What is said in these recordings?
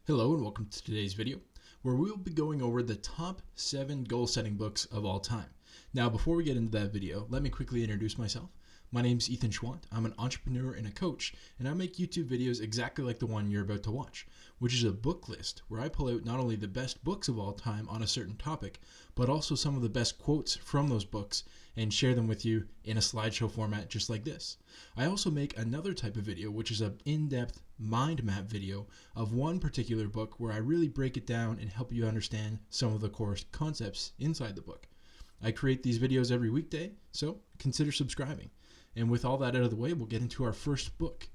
Hello and welcome to today's video, where we will be going over the top 7 goal setting books of all time. Now, before we get into that video, let me quickly introduce myself. My name is Ethan Schwant. I'm an entrepreneur and a coach, and I make YouTube videos exactly like the one you're about to watch, which is a book list where I pull out not only the best books of all time on a certain topic, but also some of the best quotes from those books and share them with you in a slideshow format just like this. I also make another type of video, which is an in-depth mind map video of one particular book where I really break it down and help you understand some of the core concepts inside the book. I create these videos every weekday, so consider subscribing. And with all that out of the way, we'll get into our first book,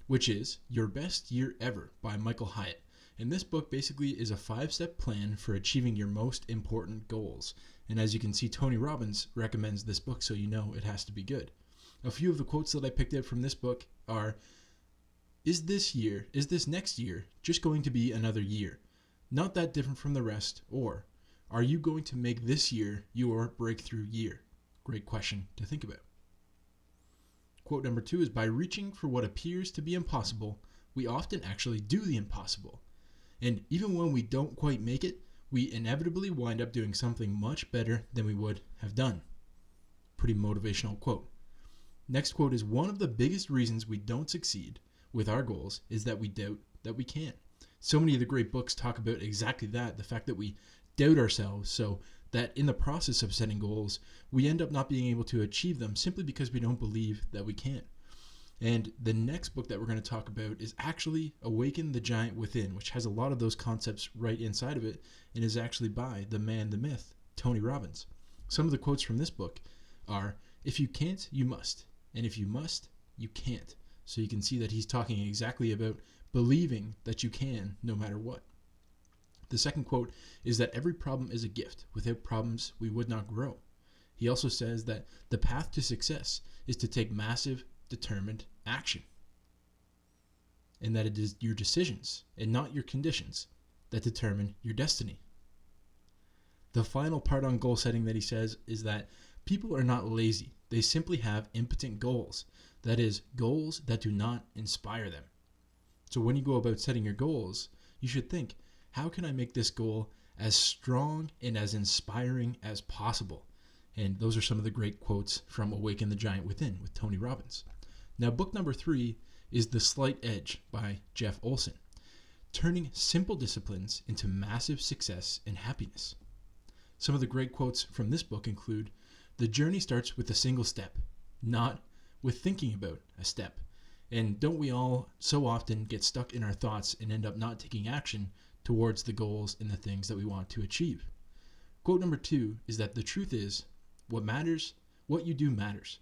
which is Your Best Year Ever by Michael Hyatt. And this book basically is a 5-step plan for achieving your most important goals. And as you can see, Tony Robbins recommends this book, so you know it has to be good. A few of the quotes that I picked out from this book are, is this next year just going to be another year? Not that different from the rest. Or, are you going to make this year your breakthrough year? Great question to think about. Quote number 2 is, by reaching for what appears to be impossible, we often actually do the impossible. And even when we don't quite make it, we inevitably wind up doing something much better than we would have done. Pretty motivational quote. Next quote is, one of the biggest reasons we don't succeed with our goals is that we doubt that we can. So many of the great books talk about exactly that, the fact that we doubt ourselves, so that in the process of setting goals, we end up not being able to achieve them simply because we don't believe that we can. And the next book that we're going to talk about is actually Awaken the Giant Within, which has a lot of those concepts right inside of it and is actually by the man, the myth, Tony Robbins. Some of the quotes from this book are, if you can't, you must. And if you must, you can't. So you can see that he's talking exactly about believing that you can no matter what. The second quote is that every problem is a gift. Without problems, we would not grow. He also says that the path to success is to take massive, determined action. And that it is your decisions and not your conditions that determine your destiny. The final part on goal setting that he says is that people are not lazy. They simply have impotent goals. That is, goals that do not inspire them. So when you go about setting your goals, you should think, how can I make this goal as strong and as inspiring as possible? And those are some of the great quotes from Awaken the Giant Within with Tony Robbins. Now, book number 3 is The Slight Edge by Jeff Olson, turning simple disciplines into massive success and happiness. Some of the great quotes from this book include, the journey starts with a single step, not with thinking about a step. And don't we all so often get stuck in our thoughts and end up not taking action towards the goals and the things that we want to achieve? Quote number 2 is that the truth is, what matters, what you do matters.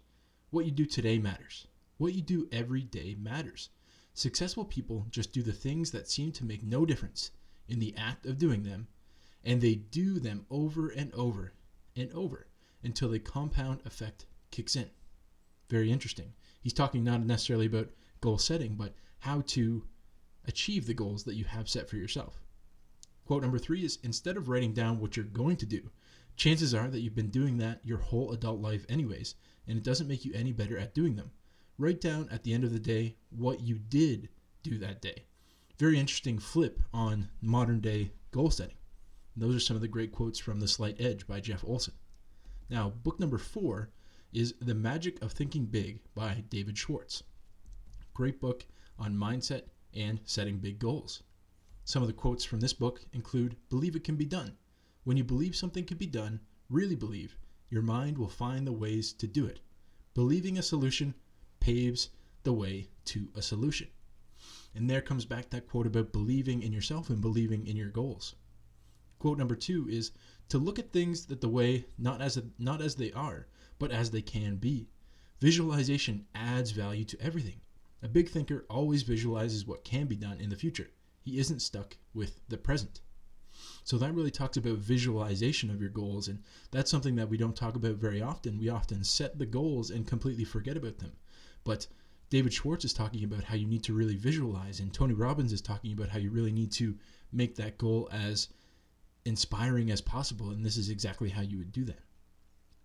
What you do today matters. What you do every day matters. Successful people just do the things that seem to make no difference in the act of doing them, and they do them over and over and over until the compound effect kicks in. Very interesting. He's talking not necessarily about goal setting, but how to achieve the goals that you have set for yourself. Quote number 3 is, instead of writing down what you're going to do, chances are that you've been doing that your whole adult life anyways, and it doesn't make you any better at doing them. Write down at the end of the day what you did do that day. Very interesting flip on modern day goal setting. And those are some of the great quotes from The Slight Edge by Jeff Olson. Now, book number 4 is The Magic of Thinking Big by David Schwartz. Great book on mindset and setting big goals. Some of the quotes from this book include, believe it can be done. When you believe something can be done, really believe, your mind will find the ways to do it. Believing a solution paves the way to a solution. And there comes back that quote about believing in yourself and believing in your goals. Quote number 2 is to look at things that the way, not as they are, but as they can be. Visualization adds value to everything. A big thinker always visualizes what can be done in the future. He isn't stuck with the present. So that really talks about visualization of your goals, and that's something that we don't talk about very often. We often set the goals and completely forget about them. But David Schwartz is talking about how you need to really visualize, and Tony Robbins is talking about how you really need to make that goal as inspiring as possible, and this is exactly how you would do that.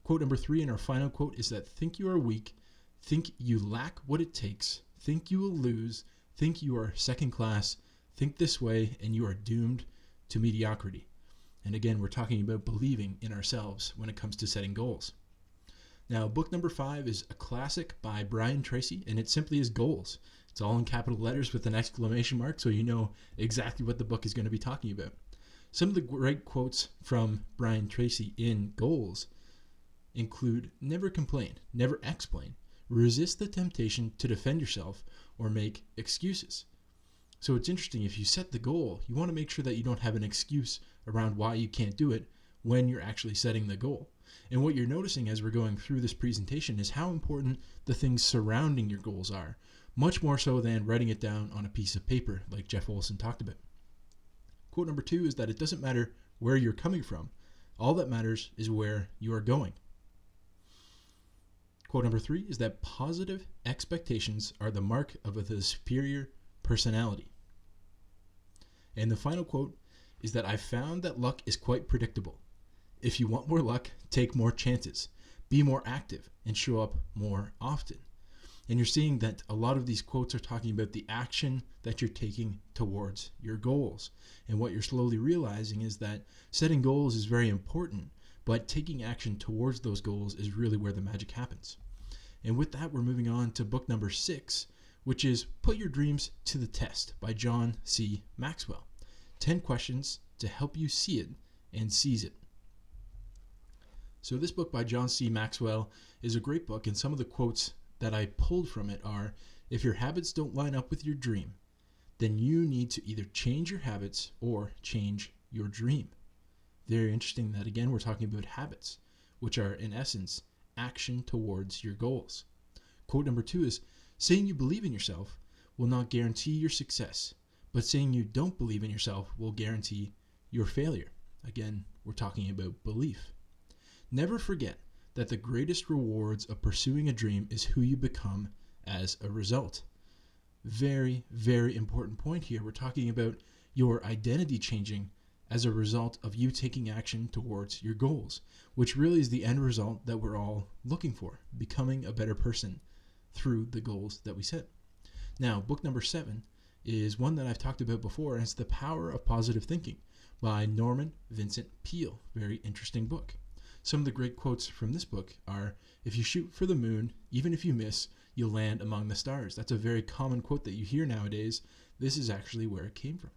Quote number 3 and our final quote is that think you are weak, think you lack what it takes, think you will lose, think you are second class, Think this way and you are doomed to mediocrity. And again, we're talking about believing in ourselves when it comes to setting goals. Now, book number 5 is a classic by Brian Tracy, and it simply is Goals. It's all in capital letters with an exclamation mark, so you know exactly what the book is going to be talking about. Some of the great quotes from Brian Tracy in Goals include: never complain, never explain, resist the temptation to defend yourself or make excuses. So it's interesting, if you set the goal, you want to make sure that you don't have an excuse around why you can't do it when you're actually setting the goal. And what you're noticing as we're going through this presentation is how important the things surrounding your goals are, much more so than writing it down on a piece of paper like Jeff Olson talked about. Quote number 2 is that it doesn't matter where you're coming from. All that matters is where you are going. Quote number 3 is that positive expectations are the mark of a superior personality. And the final quote is that I found that luck is quite predictable. If you want more luck, take more chances, be more active, and show up more often. And you're seeing that a lot of these quotes are talking about the action that you're taking towards your goals. And what you're slowly realizing is that setting goals is very important, but taking action towards those goals is really where the magic happens. And with that, we're moving on to book number 6, which is Put Your Dreams to the Test by John C. Maxwell. 10 questions to help you see it and seize it. So this book by John C. Maxwell is a great book, and some of the quotes that I pulled from it are: if your habits don't line up with your dream, then you need to either change your habits or change your dream. Very interesting that, again, we're talking about habits, which are, in essence, action towards your goals. Quote number 2 is: saying you believe in yourself will not guarantee your success, but saying you don't believe in yourself will guarantee your failure. Again, we're talking about belief. Never forget that the greatest rewards of pursuing a dream is who you become as a result. Very, very important point here. We're talking about your identity changing as a result of you taking action towards your goals, which really is the end result that we're all looking for, becoming a better person through the goals that we set. Now, book number 7 is one that I've talked about before, and it's The Power of Positive Thinking by Norman Vincent Peale. Very interesting book. Some of the great quotes from this book are: if you shoot for the moon, even if you miss, you'll land among the stars. That's a very common quote that you hear nowadays. This is actually where it came from.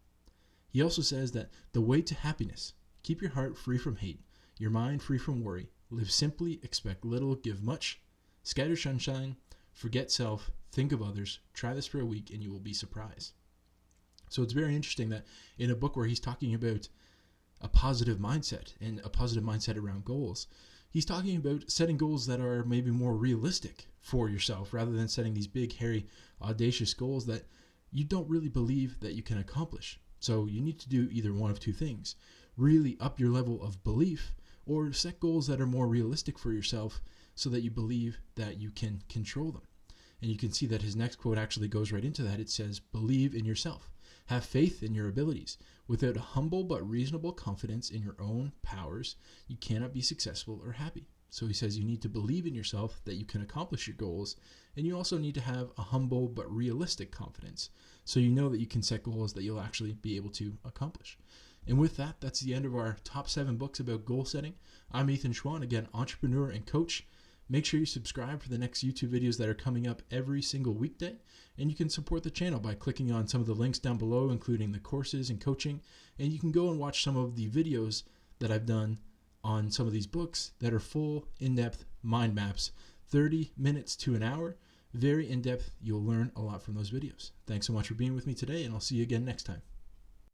He also says that the way to happiness: keep your heart free from hate, your mind free from worry, live simply, expect little, give much, scatter sunshine, forget self, think of others, try this for a week and you will be surprised. So it's very interesting that in a book where he's talking about a positive mindset and a positive mindset around goals, he's talking about setting goals that are maybe more realistic for yourself rather than setting these big, hairy, audacious goals that you don't really believe that you can accomplish. So you need to do either one of two things: really up your level of belief, or set goals that are more realistic for yourself so that you believe that you can control them. And you can see that his next quote actually goes right into that. It says, believe in yourself. Have faith in your abilities. Without a humble but reasonable confidence in your own powers, you cannot be successful or happy. So he says you need to believe in yourself that you can accomplish your goals, and you also need to have a humble but realistic confidence, so you know that you can set goals that you'll actually be able to accomplish. And with that, that's the end of our top 7 books about goal setting. I'm Ethan Schwann, again, entrepreneur and coach. Make sure you subscribe for the next YouTube videos that are coming up every single weekday. And you can support the channel by clicking on some of the links down below, including the courses and coaching. And you can go and watch some of the videos that I've done on some of these books that are full, in-depth mind maps, 30 minutes to an hour. Very in-depth. You'll learn a lot from those videos. Thanks so much for being with me today, and I'll see you again next time.